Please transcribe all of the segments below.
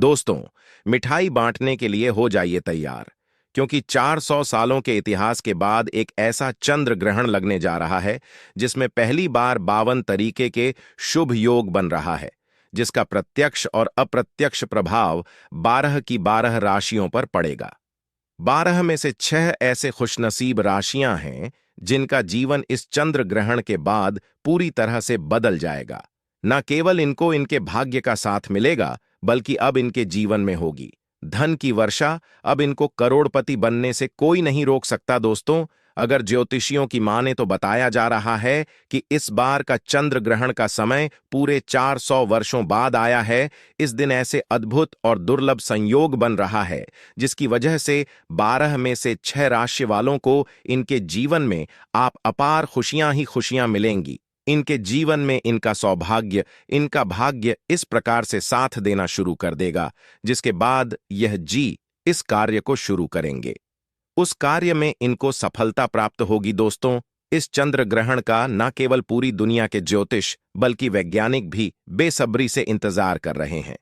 दोस्तों, मिठाई बांटने के लिए हो जाइए तैयार, क्योंकि 400 सालों के इतिहास के बाद एक ऐसा चंद्र ग्रहण लगने जा रहा है जिसमें पहली बार 52 तरीके के शुभ योग बन रहा है, जिसका प्रत्यक्ष और अप्रत्यक्ष प्रभाव 12 की 12 राशियों पर पड़ेगा। 12 में से 6 ऐसे खुशनसीब राशियां हैं जिनका जीवन इस चंद्र ग्रहण के बाद पूरी तरह से बदल जाएगा। न केवल इनको इनके भाग्य का साथ मिलेगा, बल्कि अब इनके जीवन में होगी धन की वर्षा। अब इनको करोड़पति बनने से कोई नहीं रोक सकता। दोस्तों, अगर ज्योतिषियों की माने तो बताया जा रहा है कि इस बार का चंद्र ग्रहण का समय पूरे 400 वर्षों बाद आया है। इस दिन ऐसे अद्भुत और दुर्लभ संयोग बन रहा है जिसकी वजह से 12 में से 6 राशि वालों को इनके जीवन में आप अपार खुशियां ही खुशियां मिलेंगी। इनके जीवन में इनका सौभाग्य, इनका भाग्य इस प्रकार से साथ देना शुरू कर देगा, जिसके बाद यह इस कार्य को शुरू करेंगे। उस कार्य में इनको सफलता प्राप्त होगी। दोस्तों, इस चंद्र ग्रहण का न केवल पूरी दुनिया के ज्योतिष बल्कि वैज्ञानिक भी बेसब्री से इंतजार कर रहे हैं।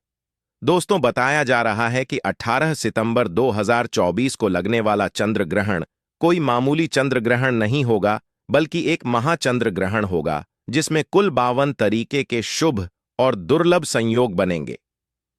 दोस्तों, बताया जा रहा है कि 18 सितंबर 2024 को लगने वाला चंद्र ग्रहण कोई मामूली चंद्र ग्रहण नहीं होगा, बल्कि एक महाचंद्र ग्रहण होगा जिसमें कुल 52 तरीके के शुभ और दुर्लभ संयोग बनेंगे।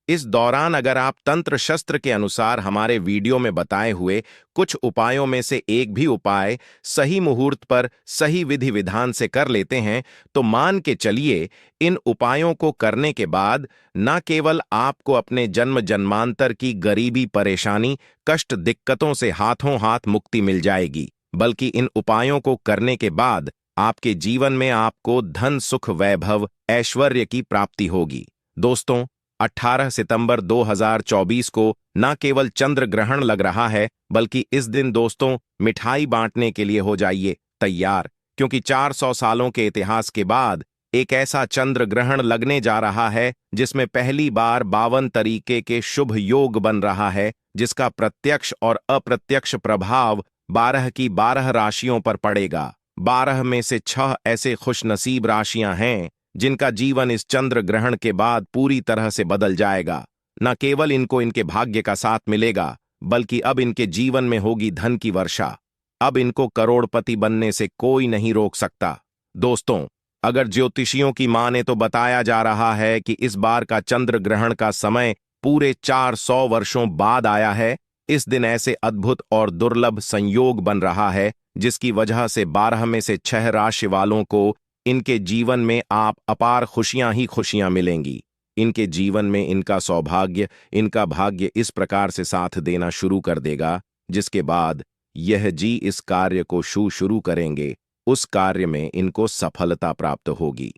इस दौरान अगर आप तंत्र शस्त्र के अनुसार हमारे वीडियो में बताए हुए कुछ उपायों में से एक भी उपाय सही मुहूर्त पर सही विधि विधान से कर लेते हैं, तो मान के चलिए इन उपायों को करने के बाद न केवल आपको अपने जन्म जन्मांतर की गरीबी, परेशानी, कष्ट, दिक्कतों से हाथों हाथ मुक्ति मिल जाएगी, बल्कि इन उपायों को करने के बाद आपके जीवन में आपको धन, सुख, वैभव, ऐश्वर्य की प्राप्ति होगी। दोस्तों, 18 सितंबर 2024 को न केवल चंद्र ग्रहण लग रहा है, बल्कि इस दिन दोस्तों मिठाई बांटने के लिए हो जाइए तैयार, क्योंकि 400 सालों के इतिहास के बाद एक ऐसा चंद्र ग्रहण लगने जा रहा है जिसमें पहली बार 52 तरीके के शुभ योग बन रहा है, जिसका प्रत्यक्ष और अप्रत्यक्ष प्रभाव 12 की 12 राशियों पर पड़ेगा। 12 में से 6 ऐसे खुशनसीब राशियां हैं जिनका जीवन इस चंद्र ग्रहण के बाद पूरी तरह से बदल जाएगा। न केवल इनको इनके भाग्य का साथ मिलेगा, बल्कि अब इनके जीवन में होगी धन की वर्षा। अब इनको करोड़पति बनने से कोई नहीं रोक सकता। दोस्तों, अगर ज्योतिषियों की माने तो बताया जा रहा है कि इस बार का चंद्र ग्रहण का समय पूरे 400 वर्षों बाद आया है। इस दिन ऐसे अद्भुत और दुर्लभ संयोग बन रहा है जिसकी वजह से 12 में से 6 राशि वालों को इनके जीवन में आप अपार खुशियां ही खुशियां मिलेंगी। इनके जीवन में इनका सौभाग्य, इनका भाग्य इस प्रकार से साथ देना शुरू कर देगा, जिसके बाद यह इस कार्य को शुरू करेंगे। उस कार्य में इनको सफलता प्राप्त होगी।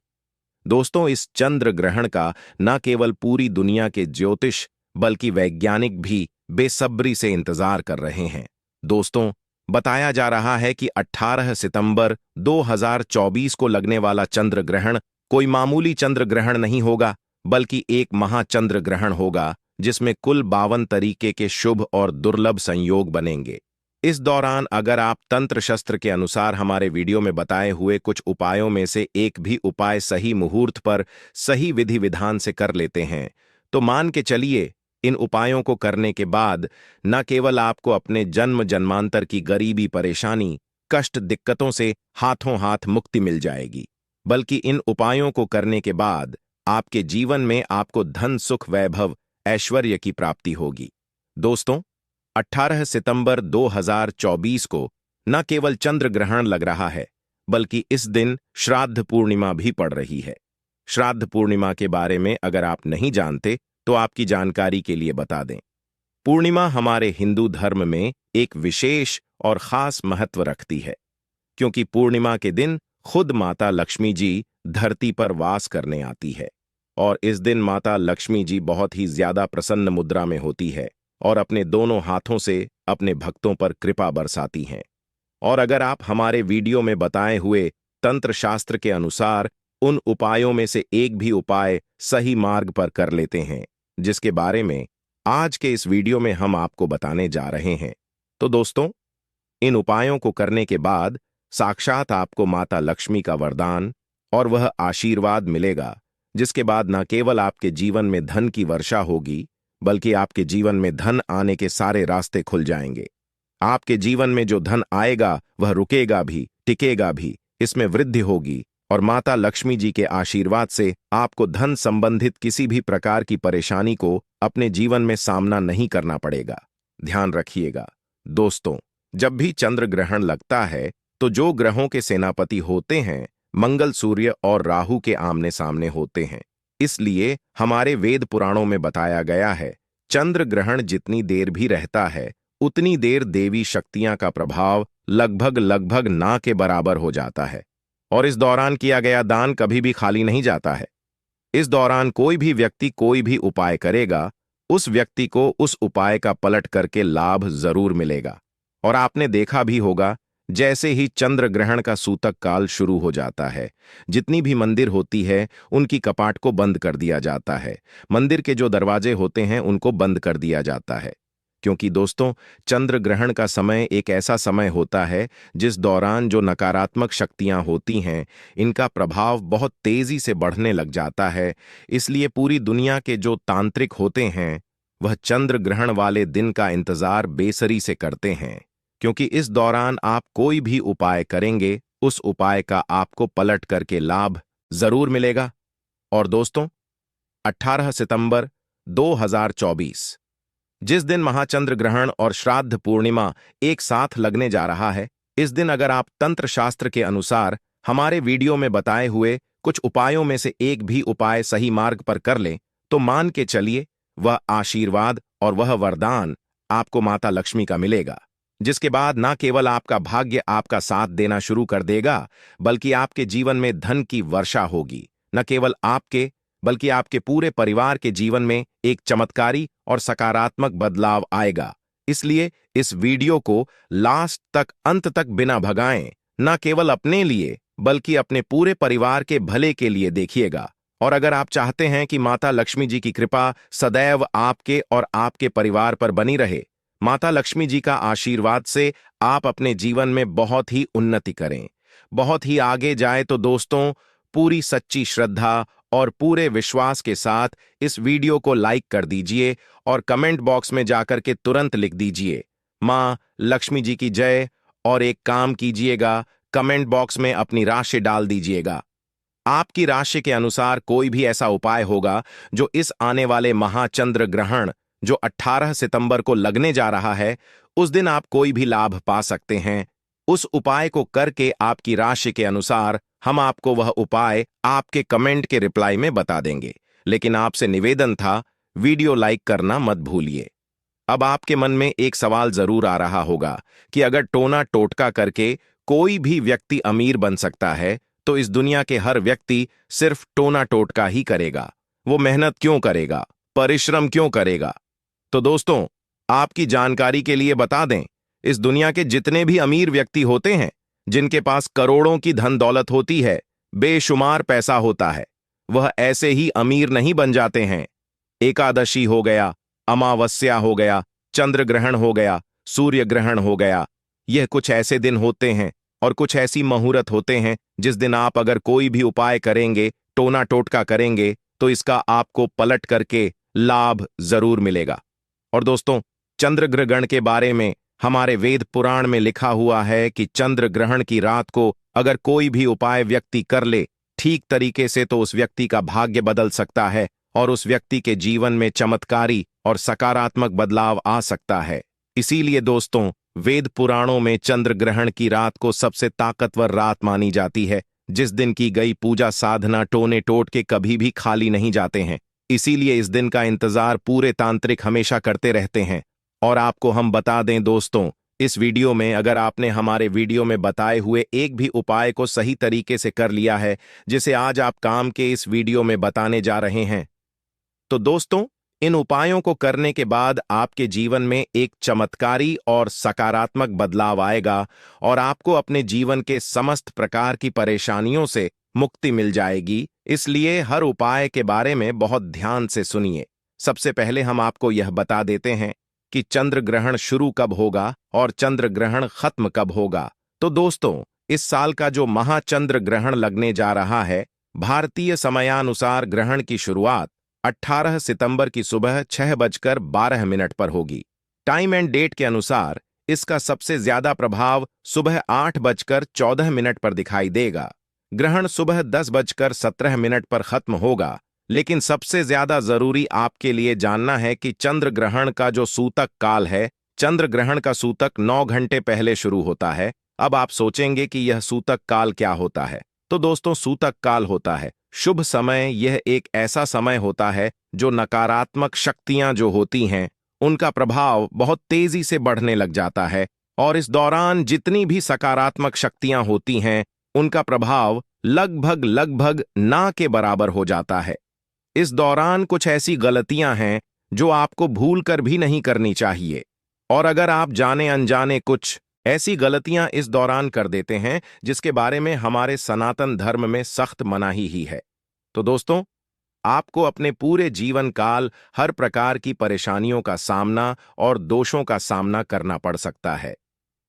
दोस्तों, इस चंद्र ग्रहण का न केवल पूरी दुनिया के ज्योतिष बल्कि वैज्ञानिक भी बेसब्री से इंतजार कर रहे हैं। दोस्तों, बताया जा रहा है कि 18 सितंबर 2024 को लगने वाला चंद्र ग्रहण कोई मामूली चंद्र ग्रहण नहीं होगा, बल्कि एक महाचंद्र ग्रहण होगा जिसमें कुल 52 तरीके के शुभ और दुर्लभ संयोग बनेंगे। इस दौरान अगर आप तंत्र शस्त्र के अनुसार हमारे वीडियो में बताए हुए कुछ उपायों में से एक भी उपाय सही मुहूर्त पर सही विधि विधान से कर लेते हैं, तो मान के चलिए इन उपायों को करने के बाद न केवल आपको अपने जन्म जन्मांतर की गरीबी, परेशानी, कष्ट, दिक्कतों से हाथों हाथ मुक्ति मिल जाएगी, बल्कि इन उपायों को करने के बाद आपके जीवन में आपको धन, सुख, वैभव, ऐश्वर्य की प्राप्ति होगी। दोस्तों, 18 सितंबर 2024 को न केवल चंद्र ग्रहण लग रहा है, बल्कि इस दिन श्राद्ध पूर्णिमा भी पड़ रही है। श्राद्ध पूर्णिमा के बारे में अगर आप नहीं जानते तो आपकी जानकारी के लिए बता दें। पूर्णिमा हमारे हिंदू धर्म में एक विशेष और खास महत्व रखती है, क्योंकि पूर्णिमा के दिन खुद माता लक्ष्मी जी धरती पर वास करने आती है, और इस दिन माता लक्ष्मी जी बहुत ही ज्यादा प्रसन्न मुद्रा में होती है और अपने दोनों हाथों से अपने भक्तों पर कृपा बरसाती हैं। और अगर आप हमारे वीडियो में बताए हुए तंत्र शास्त्र के अनुसार उन उपायों में से एक भी उपाय सही मार्ग पर कर लेते हैं, जिसके बारे में आज के इस वीडियो में हम आपको बताने जा रहे हैं, तो दोस्तों, इन उपायों को करने के बाद साक्षात आपको माता लक्ष्मी का वरदान और वह आशीर्वाद मिलेगा, जिसके बाद न केवल आपके जीवन में धन की वर्षा होगी, बल्कि आपके जीवन में धन आने के सारे रास्ते खुल जाएंगे। आपके जीवन में जो धन आएगा वह रुकेगा भी, टिकेगा भी, इसमें वृद्धि होगी और माता लक्ष्मी जी के आशीर्वाद से आपको धन संबंधित किसी भी प्रकार की परेशानी को अपने जीवन में सामना नहीं करना पड़ेगा। ध्यान रखिएगा दोस्तों, जब भी चंद्र ग्रहण लगता है तो जो ग्रहों के सेनापति होते हैं मंगल, सूर्य और राहु के आमने सामने होते हैं। इसलिए हमारे वेद पुराणों में बताया गया है, चंद्र ग्रहण जितनी देर भी रहता है उतनी देर देवी शक्तियां का प्रभाव लगभग ना के बराबर हो जाता है और इस दौरान किया गया दान कभी भी खाली नहीं जाता है। इस दौरान कोई भी व्यक्ति कोई भी उपाय करेगा, उस व्यक्ति को उस उपाय का पलट करके लाभ जरूर मिलेगा। और आपने देखा भी होगा, जैसे ही चंद्र ग्रहण का सूतक काल शुरू हो जाता है, जितनी भी मंदिर होती है उनकी कपाट को बंद कर दिया जाता है। मंदिर के जो दरवाजे होते हैं उनको बंद कर दिया जाता है, क्योंकि दोस्तों चंद्र ग्रहण का समय एक ऐसा समय होता है जिस दौरान जो नकारात्मक शक्तियां होती हैं इनका प्रभाव बहुत तेजी से बढ़ने लग जाता है। इसलिए पूरी दुनिया के जो तांत्रिक होते हैं वह चंद्र ग्रहण वाले दिन का इंतजार बेसब्री से करते हैं, क्योंकि इस दौरान आप कोई भी उपाय करेंगे उस उपाय का आपको पलट करके लाभ जरूर मिलेगा। और दोस्तों 18 सितंबर 2024 जिस दिन महाचंद्र ग्रहण और श्राद्ध पूर्णिमा एक साथ लगने जा रहा है, इस दिन अगर आप तंत्र शास्त्र के अनुसार हमारे वीडियो में बताए हुए कुछ उपायों में से एक भी उपाय सही मार्ग पर कर लें तो मान के चलिए वह आशीर्वाद और वह वरदान आपको माता लक्ष्मी का मिलेगा, जिसके बाद न केवल आपका भाग्य आपका साथ देना शुरू कर देगा बल्कि आपके जीवन में धन की वर्षा होगी। न केवल आपके बल्कि आपके पूरे परिवार के जीवन में एक चमत्कारी और सकारात्मक बदलाव आएगा। इसलिए इस वीडियो को लास्ट तक, अंत तक बिना भगाएं, न केवल अपने लिए बल्कि अपने पूरे परिवार के भले के लिए देखिएगा। और अगर आप चाहते हैं कि माता लक्ष्मी जी की कृपा सदैव आपके और आपके परिवार पर बनी रहे, माता लक्ष्मी जी का आशीर्वाद से आप अपने जीवन में बहुत ही उन्नति करें, बहुत ही आगे जाए, तो दोस्तों पूरी सच्ची श्रद्धा और पूरे विश्वास के साथ इस वीडियो को लाइक कर दीजिए और कमेंट बॉक्स में जाकर के तुरंत लिख दीजिए मां लक्ष्मी जी की जय। और एक काम कीजिएगा, कमेंट बॉक्स में अपनी राशि डाल दीजिएगा। आपकी राशि के अनुसार कोई भी ऐसा उपाय होगा जो इस आने वाले महाचंद्र ग्रहण जो 18 सितंबर को लगने जा रहा है, उस दिन आप कोई भी लाभ पा सकते हैं। उस उपाय को करके आपकी राशि के अनुसार हम आपको वह उपाय आपके कमेंट के रिप्लाई में बता देंगे। लेकिन आपसे निवेदन था, वीडियो लाइक करना मत भूलिए। अब आपके मन में एक सवाल जरूर आ रहा होगा कि अगर टोना टोटका करके कोई भी व्यक्ति अमीर बन सकता है तो इस दुनिया के हर व्यक्ति सिर्फ टोना टोटका ही करेगा, वो मेहनत क्यों करेगा, परिश्रम क्यों करेगा? तो दोस्तों आपकी जानकारी के लिए बता दें, इस दुनिया के जितने भी अमीर व्यक्ति होते हैं, जिनके पास करोड़ों की धन दौलत होती है, बेशुमार पैसा होता है, वह ऐसे ही अमीर नहीं बन जाते हैं। एकादशी हो गया, अमावस्या हो गया, चंद्र ग्रहण हो गया, सूर्य ग्रहण हो गया, यह कुछ ऐसे दिन होते हैं और कुछ ऐसी मुहूर्त होते हैं जिस दिन आप अगर कोई भी उपाय करेंगे, टोना टोटका करेंगे, तो इसका आपको पलट करके लाभ जरूर मिलेगा। और दोस्तों चंद्र ग्रहण के बारे में हमारे वेद पुराण में लिखा हुआ है कि चंद्र ग्रहण की रात को अगर कोई भी उपाय व्यक्ति कर ले ठीक तरीके से तो उस व्यक्ति का भाग्य बदल सकता है और उस व्यक्ति के जीवन में चमत्कारी और सकारात्मक बदलाव आ सकता है। इसीलिए दोस्तों वेद पुराणों में चंद्र ग्रहण की रात को सबसे ताकतवर रात मानी जाती है, जिस दिन की गई पूजा साधना टोने टोट के कभी भी खाली नहीं जाते हैं। इसीलिए इस दिन का इंतजार पूरे तांत्रिक हमेशा करते रहते हैं। और आपको हम बता दें दोस्तों, इस वीडियो में अगर आपने हमारे वीडियो में बताए हुए एक भी उपाय को सही तरीके से कर लिया है, जिसे आज आप काम के इस वीडियो में बताने जा रहे हैं, तो दोस्तों इन उपायों को करने के बाद आपके जीवन में एक चमत्कारी और सकारात्मक बदलाव आएगा और आपको अपने जीवन के समस्त प्रकार की परेशानियों से मुक्ति मिल जाएगी। इसलिए हर उपाय के बारे में बहुत ध्यान से सुनिए। सबसे पहले हम आपको यह बता देते हैं कि चंद्र ग्रहण शुरू कब होगा और चंद्र ग्रहण खत्म कब होगा। तो दोस्तों इस साल का जो महाचंद्र ग्रहण लगने जा रहा है, भारतीय समयानुसार ग्रहण की शुरुआत 18 सितंबर की सुबह 6:12 पर होगी। टाइम एंड डेट के अनुसार इसका सबसे ज्यादा प्रभाव सुबह 8:14 पर दिखाई देगा। ग्रहण सुबह 10:17 पर खत्म होगा। लेकिन सबसे ज्यादा जरूरी आपके लिए जानना है कि चंद्र ग्रहण का जो सूतक काल है, चंद्र ग्रहण का सूतक 9 घंटे पहले शुरू होता है। अब आप सोचेंगे कि यह सूतक काल क्या होता है। तो दोस्तों, सूतक काल होता है शुभ समय। यह एक ऐसा समय होता है जो नकारात्मक शक्तियां जो होती हैं उनका प्रभाव बहुत तेजी से बढ़ने लग जाता है, और इस दौरान जितनी भी सकारात्मक शक्तियां होती हैं उनका प्रभाव लगभग लगभग ना के बराबर हो जाता है। इस दौरान कुछ ऐसी गलतियां हैं जो आपको भूल कर भी नहीं करनी चाहिए, और अगर आप जाने अनजाने कुछ ऐसी गलतियां इस दौरान कर देते हैं जिसके बारे में हमारे सनातन धर्म में सख्त मनाही ही है, तो दोस्तों, आपको अपने पूरे जीवन काल हर प्रकार की परेशानियों का सामना और दोषों का सामना करना पड़ सकता है।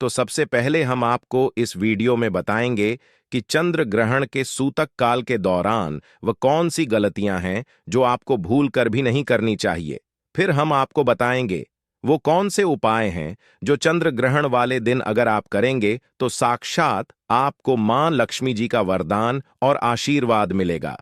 तो सबसे पहले हम आपको इस वीडियो में बताएंगे कि चंद्र ग्रहण के सूतक काल के दौरान वह कौन सी गलतियां हैं जो आपको भूल कर भी नहीं करनी चाहिए। फिर हम आपको बताएंगे वो कौन से उपाय हैं जो चंद्र ग्रहण वाले दिन अगर आप करेंगे तो साक्षात आपको मां लक्ष्मी जी का वरदान और आशीर्वाद मिलेगा।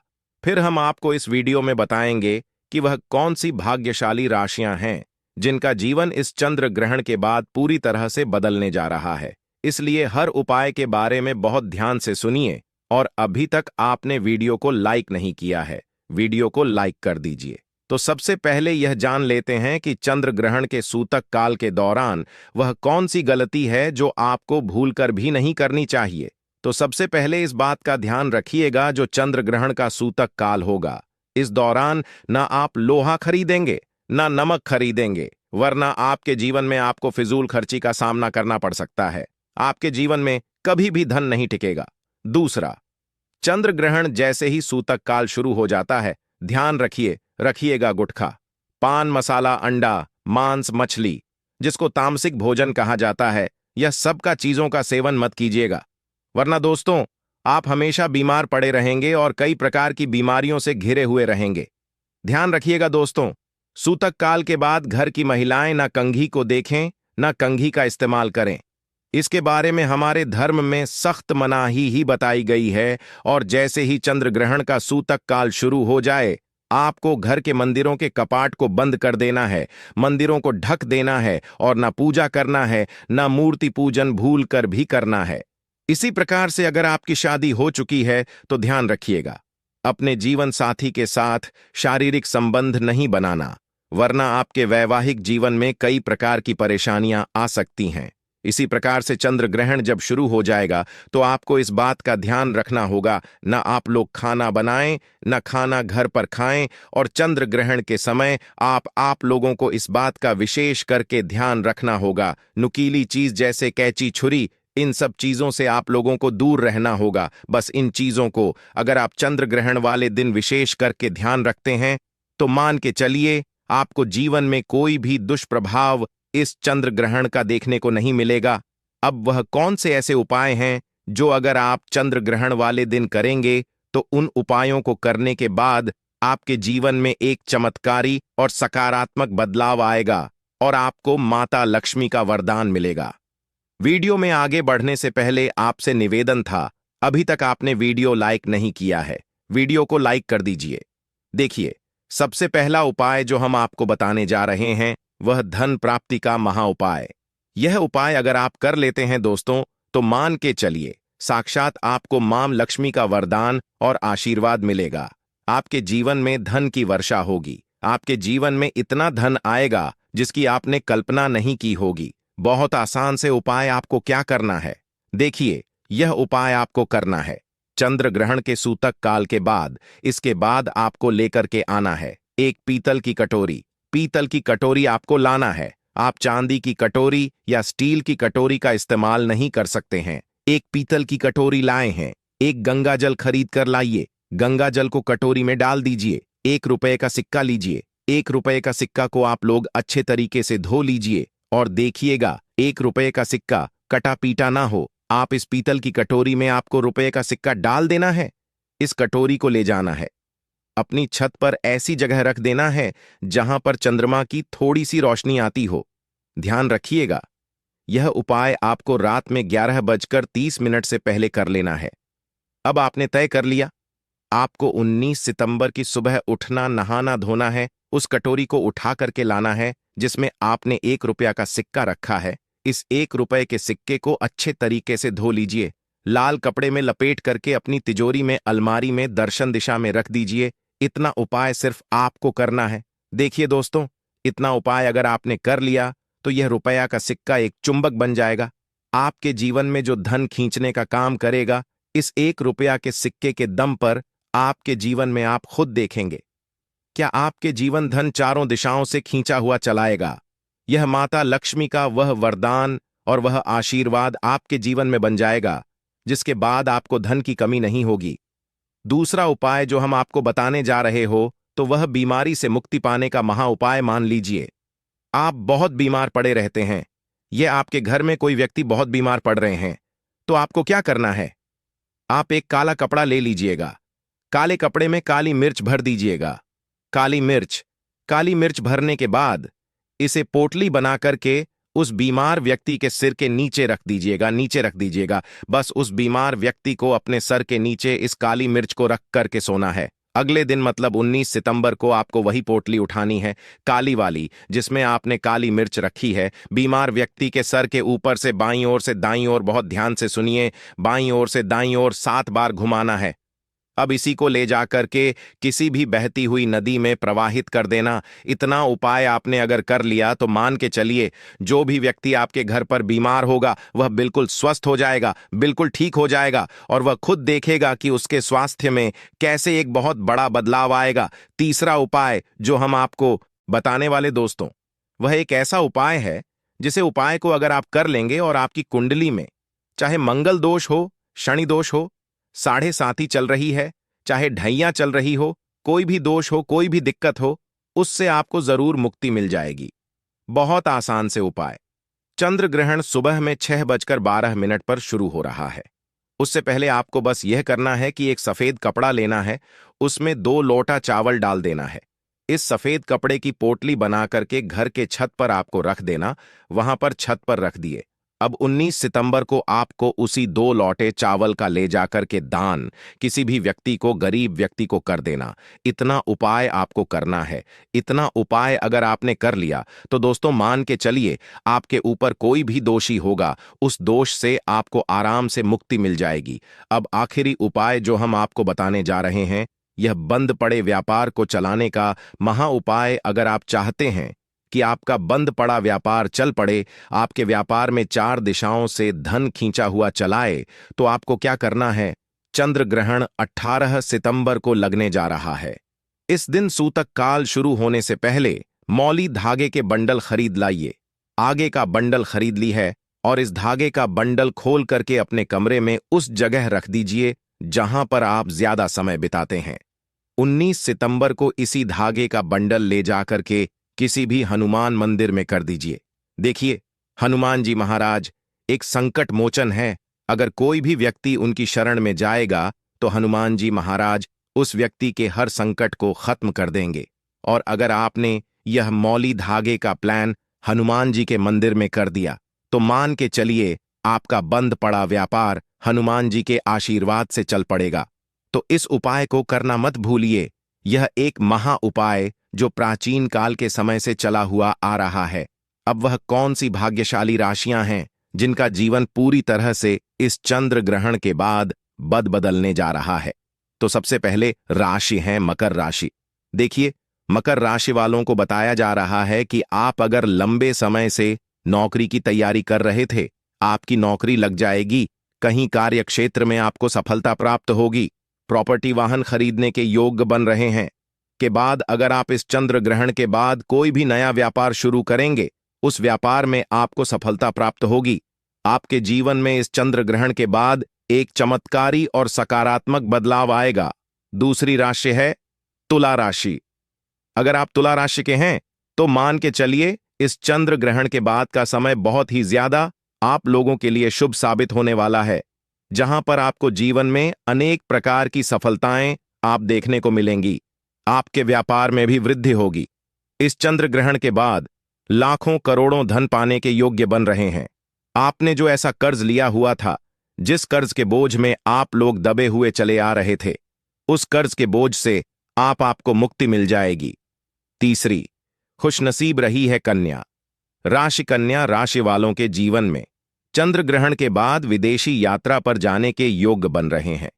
फिर हम आपको इस वीडियो में बताएंगे कि वह कौन सी भाग्यशाली राशियां हैं जिनका जीवन इस चंद्र ग्रहण के बाद पूरी तरह से बदलने जा रहा है। इसलिए हर उपाय के बारे में बहुत ध्यान से सुनिए, और अभी तक आपने वीडियो को लाइक नहीं किया है, वीडियो को लाइक कर दीजिए। तो सबसे पहले यह जान लेते हैं कि चंद्र ग्रहण के सूतक काल के दौरान वह कौन सी गलती है जो आपको भूलकर भी नहीं करनी चाहिए। तो सबसे पहले इस बात का ध्यान रखिएगा, जो चंद्र ग्रहण का सूतक काल होगा, इस दौरान ना आप लोहा खरीदेंगे ना नमक खरीदेंगे, वरना आपके जीवन में आपको फिजूल खर्ची का सामना करना पड़ सकता है। आपके जीवन में कभी भी धन नहीं टिकेगा। दूसरा, चंद्र ग्रहण जैसे ही सूतक काल शुरू हो जाता है, ध्यान रखिएगा गुटखा, पान मसाला, अंडा, मांस, मछली, जिसको तामसिक भोजन कहा जाता है, यह सब का चीजों का सेवन मत कीजिएगा, वरना दोस्तों आप हमेशा बीमार पड़े रहेंगे और कई प्रकार की बीमारियों से घिरे हुए रहेंगे। ध्यान रखिएगा दोस्तों, सूतक काल के बाद घर की महिलाएं ना कंघी को देखें ना कंघी का इस्तेमाल करें। इसके बारे में हमारे धर्म में सख्त मनाही ही बताई गई है, और जैसे ही चंद्र ग्रहण का सूतक काल शुरू हो जाए, आपको घर के मंदिरों के कपाट को बंद कर देना है, मंदिरों को ढक देना है, और ना पूजा करना है ना मूर्ति पूजन भूल कर भी करना है। इसी प्रकार से अगर आपकी शादी हो चुकी है तो ध्यान रखिएगा, अपने जीवन साथी के साथ शारीरिक संबंध नहीं बनाना, वरना आपके वैवाहिक जीवन में कई प्रकार की परेशानियां आ सकती हैं। इसी प्रकार से चंद्र ग्रहण जब शुरू हो जाएगा तो आपको इस बात का ध्यान रखना होगा, न आप लोग खाना बनाएं न खाना घर पर खाएं, और चंद्र ग्रहण के समय आप लोगों को इस बात का विशेष करके ध्यान रखना होगा, नुकीली चीज जैसे कैंची, छुरी, इन सब चीजों से आप लोगों को दूर रहना होगा। बस इन चीजों को अगर आप चंद्र ग्रहण वाले दिन विशेष करके ध्यान रखते हैं तो मान के चलिए आपको जीवन में कोई भी दुष्प्रभाव इस चंद्र ग्रहण का देखने को नहीं मिलेगा। अब वह कौन से ऐसे उपाय हैं जो अगर आप चंद्र ग्रहण वाले दिन करेंगे तो उन उपायों को करने के बाद आपके जीवन में एक चमत्कारी और सकारात्मक बदलाव आएगा और आपको माता लक्ष्मी का वरदान मिलेगा। वीडियो में आगे बढ़ने से पहले आपसे निवेदन था, अभी तक आपने वीडियो लाइक नहीं किया है, वीडियो को लाइक कर दीजिए। देखिए, सबसे पहला उपाय जो हम आपको बताने जा रहे हैं वह धन प्राप्ति का महा उपाय। यह उपाय अगर आप कर लेते हैं दोस्तों तो मान के चलिए साक्षात आपको मां लक्ष्मी का वरदान और आशीर्वाद मिलेगा। आपके जीवन में धन की वर्षा होगी, आपके जीवन में इतना धन आएगा जिसकी आपने कल्पना नहीं की होगी। बहुत आसान से उपाय आपको क्या करना है, देखिए, यह उपाय आपको करना है चंद्र ग्रहण के सूतक काल के बाद। इसके बाद आपको लेकर के आना है एक पीतल की कटोरी। पीतल की कटोरी आपको लाना है, आप चांदी की कटोरी या स्टील की कटोरी का इस्तेमाल नहीं कर सकते हैं। एक पीतल की कटोरी लाए हैं, एक गंगा जल खरीद कर लाइए, गंगा जल को कटोरी में डाल दीजिए। 1 रुपए का सिक्का लीजिए, 1 रुपए का सिक्का को आप लोग अच्छे तरीके से धो लीजिए, और देखिएगा 1 रुपए का सिक्का कटा पीटा ना हो। आप इस पीतल की कटोरी में आपको रुपए का सिक्का डाल देना है, इस कटोरी को ले जाना है, अपनी छत पर ऐसी जगह रख देना है जहां पर चंद्रमा की थोड़ी सी रोशनी आती हो। ध्यान रखिएगा, यह उपाय आपको रात में 11:30 से पहले कर लेना है। अब आपने तय कर लिया, आपको 19 सितंबर की सुबह उठना, नहाना धोना है, उस कटोरी को उठा करके लाना है जिसमें आपने 1 रुपया का सिक्का रखा है। इस 1 रुपए के सिक्के को अच्छे तरीके से धो लीजिए, लाल कपड़े में लपेट करके अपनी तिजोरी में, अलमारी में दर्शन दिशा में रख दीजिए। इतना उपाय सिर्फ आपको करना है। देखिए दोस्तों, इतना उपाय अगर आपने कर लिया तो यह रुपया का सिक्का एक चुंबक बन जाएगा, आपके जीवन में जो धन खींचने का काम करेगा। इस 1 रुपया के सिक्के के दम पर आपके जीवन में आप खुद देखेंगे क्या आपके जीवन धन चारों दिशाओं से खींचा हुआ चलाएगा। यह माता लक्ष्मी का वह वरदान और वह आशीर्वाद आपके जीवन में बन जाएगा जिसके बाद आपको धन की कमी नहीं होगी। दूसरा उपाय जो हम आपको बताने जा रहे हो तो वह बीमारी से मुक्ति पाने का महा उपाय मान लीजिए। आप बहुत बीमार पड़े रहते हैं, यह आपके घर में कोई व्यक्ति बहुत बीमार पड़ रहे हैं, तो आपको क्या करना है? आप एक काला कपड़ा ले लीजिएगा, काले कपड़े में काली मिर्च भर दीजिएगा। काली मिर्च भरने के बाद इसे पोटली बना करके उस बीमार व्यक्ति के सिर के नीचे रख दीजिएगा। बस उस बीमार व्यक्ति को अपने सर के नीचे इस काली मिर्च को रख करके सोना है। अगले दिन मतलब 19 सितंबर को आपको वही पोटली उठानी है, काली वाली जिसमें आपने काली मिर्च रखी है। बीमार व्यक्ति के सर के ऊपर से बाईं ओर से दाईं ओर, बहुत ध्यान से सुनिए, बाईं ओर से दाईं ओर 7 बार घुमाना है। अब इसी को ले जाकर के किसी भी बहती हुई नदी में प्रवाहित कर देना। इतना उपाय आपने अगर कर लिया तो मान के चलिए, जो भी व्यक्ति आपके घर पर बीमार होगा वह बिल्कुल स्वस्थ हो जाएगा, बिल्कुल ठीक हो जाएगा, और वह खुद देखेगा कि उसके स्वास्थ्य में कैसे एक बहुत बड़ा बदलाव आएगा। तीसरा उपाय जो हम आपको बताने वाले दोस्तों, वह एक ऐसा उपाय है जिसे उपाय को अगर आप कर लेंगे और आपकी कुंडली में चाहे मंगल दोष हो, शनि दोष हो, 7.5 चल रही है, चाहे ढैया चल रही हो, कोई भी दोष हो, कोई भी दिक्कत हो, उससे आपको जरूर मुक्ति मिल जाएगी। बहुत आसान से उपाय। चंद्र ग्रहण सुबह में 6:12 पर शुरू हो रहा है। उससे पहले आपको बस यह करना है कि एक सफेद कपड़ा लेना है, उसमें 2 लोटा चावल डाल देना है। इस सफेद कपड़े की पोटली बना करके घर के छत पर आपको रख देना, वहां पर छत पर रख दिए। अब 19 सितंबर को आपको उसी 2 लौटे चावल का ले जाकर के दान किसी भी व्यक्ति को, गरीब व्यक्ति को कर देना। इतना उपाय आपको करना है। इतना उपाय अगर आपने कर लिया तो दोस्तों मान के चलिए, आपके ऊपर कोई भी दोषी होगा, उस दोष से आपको आराम से मुक्ति मिल जाएगी। अब आखिरी उपाय जो हम आपको बताने जा रहे हैं, यह बंद पड़े व्यापार को चलाने का महा उपाय। अगर आप चाहते हैं कि आपका बंद पड़ा व्यापार चल पड़े, आपके व्यापार में 4 दिशाओं से धन खींचा हुआ चलाए, तो आपको क्या करना है? चंद्र ग्रहण 18 सितंबर को लगने जा रहा है। इस दिन सूतक काल शुरू होने से पहले मौली धागे के बंडल खरीद लाइए। आगे का बंडल खरीद ली है और इस धागे का बंडल खोल करके अपने कमरे में उस जगह रख दीजिए जहां पर आप ज्यादा समय बिताते हैं। 19 सितंबर को इसी धागे का बंडल ले जाकर के किसी भी हनुमान मंदिर में कर दीजिए। देखिए, हनुमान जी महाराज एक संकट मोचन है। अगर कोई भी व्यक्ति उनकी शरण में जाएगा तो हनुमान जी महाराज उस व्यक्ति के हर संकट को खत्म कर देंगे। और अगर आपने यह मौली धागे का प्लान हनुमान जी के मंदिर में कर दिया तो मान के चलिए, आपका बंद पड़ा व्यापार हनुमान जी के आशीर्वाद से चल पड़ेगा। तो इस उपाय को करना मत भूलिए। यह एक महा उपाय जो प्राचीन काल के समय से चला हुआ आ रहा है। अब वह कौन सी भाग्यशाली राशियां हैं जिनका जीवन पूरी तरह से इस चंद्र ग्रहण के बाद बदलने जा रहा है? तो सबसे पहले राशि है मकर राशि। देखिए, मकर राशि वालों को बताया जा रहा है कि आप अगर लंबे समय से नौकरी की तैयारी कर रहे थे, आपकी नौकरी लग जाएगी। कहीं कार्य क्षेत्र में आपको सफलता प्राप्त होगी। प्रॉपर्टी वाहन खरीदने के योग्य बन रहे हैं। के बाद अगर आप इस चंद्र ग्रहण के बाद कोई भी नया व्यापार शुरू करेंगे, उस व्यापार में आपको सफलता प्राप्त होगी। आपके जीवन में इस चंद्र ग्रहण के बाद एक चमत्कारी और सकारात्मक बदलाव आएगा। दूसरी राशि है तुला राशि। अगर आप तुला राशि के हैं तो मान के चलिए, इस चंद्र ग्रहण के बाद का समय बहुत ही ज्यादा आप लोगों के लिए शुभ साबित होने वाला है, जहां पर आपको जीवन में अनेक प्रकार की सफलताएं आप देखने को मिलेंगी। आपके व्यापार में भी वृद्धि होगी। इस चंद्र ग्रहण के बाद लाखों करोड़ों धन पाने के योग्य बन रहे हैं। आपने जो ऐसा कर्ज लिया हुआ था, जिस कर्ज के बोझ में आप लोग दबे हुए चले आ रहे थे, उस कर्ज के बोझ से आपको मुक्ति मिल जाएगी। तीसरी, खुशनसीब रही है कन्या। राशि कन्या राशि वालों के जीवन में चंद्र ग्रहण के बाद विदेशी यात्रा पर जाने के योग्य बन रहे हैं।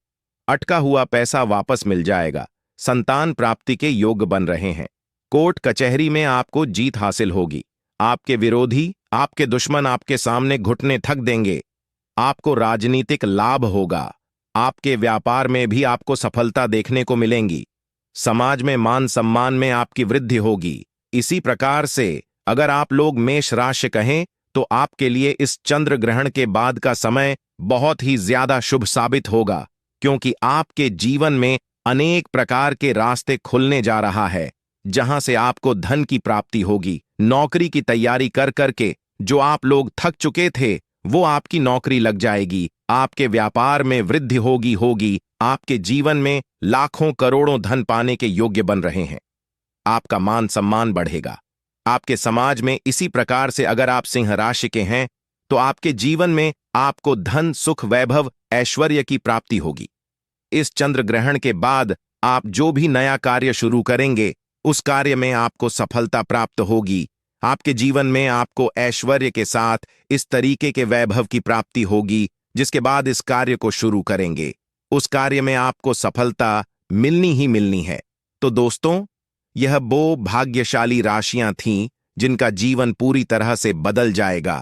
अटका हुआ पैसा वापस मिल जाएगा। संतान प्राप्ति के योग्य बन रहे हैं। कोर्ट कचहरी में आपको जीत हासिल होगी। आपके विरोधी, आपके दुश्मन आपके सामने घुटने थक देंगे। आपको राजनीतिक लाभ होगा। आपके व्यापार में भी आपको सफलता देखने को मिलेंगी। समाज में मान सम्मान में आपकी वृद्धि होगी। इसी प्रकार से अगर आप लोग मेष राशि कहें तो आपके लिए इस चंद्र ग्रहण के बाद का समय बहुत ही ज्यादा शुभ साबित होगा, क्योंकि आपके जीवन में अनेक प्रकार के रास्ते खुलने जा रहा है, जहां से आपको धन की प्राप्ति होगी। नौकरी की तैयारी कर करके जो आप लोग थक चुके थे, वो आपकी नौकरी लग जाएगी। आपके व्यापार में वृद्धि होगी। आपके जीवन में लाखों करोड़ों धन पाने के योग्य बन रहे हैं। आपका मान सम्मान बढ़ेगा। आपके समाज में इसी प्रकार से अगर आप सिंह राशि के हैं तो आपके जीवन में आपको धन, सुख, वैभव, ऐश्वर्य की प्राप्ति होगी। इस चंद्र ग्रहण के बाद आप जो भी नया कार्य शुरू करेंगे, उस कार्य में आपको सफलता प्राप्त होगी। आपके जीवन में आपको ऐश्वर्य के साथ इस तरीके के वैभव की प्राप्ति होगी, जिसके बाद इस कार्य को शुरू करेंगे, उस कार्य में आपको सफलता मिलनी ही मिलनी है। तो दोस्तों, यह वो भाग्यशाली राशियां थीं जिनका जीवन पूरी तरह से बदल जाएगा।